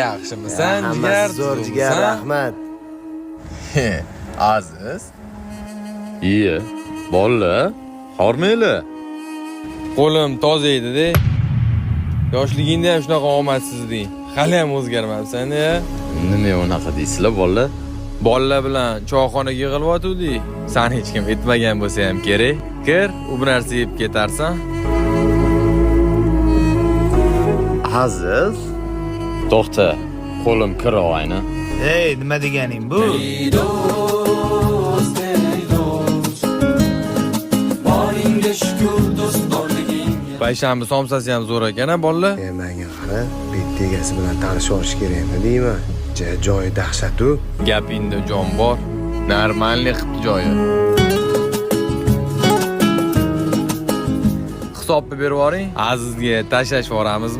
Yaxshimisan, jigar? Hammasi zo'r jigar, rahmat. Aziz. Iye, bolla, hormayli. Qo'lim toza edi-da. Yoshligingda ham shunaqa omadsiz eding. Hali ham o'zgarmabsan-ya. Nima unaqa deysizlar, bolla? Bolalar bilan choyxonaga yig'ilib-o'tuvdik. Sen hech kim etmagan bo'lsa ham kerak. Kir, u bir narsa yeb ketarsan. Aziz. To'xta, qo'lim kir oyna. Ey, nima deganing bu? Payshanba somsasi ham zo'r ekan-a, bolalar. Menga qara, bitta egasi bilan tanishib olish kerakmi deyman. Joyi dahshat-u. Gapingda jon bor. Normalniy qilib joyi. Hisobni berib yuboring. Azizga tashlash boramizmi?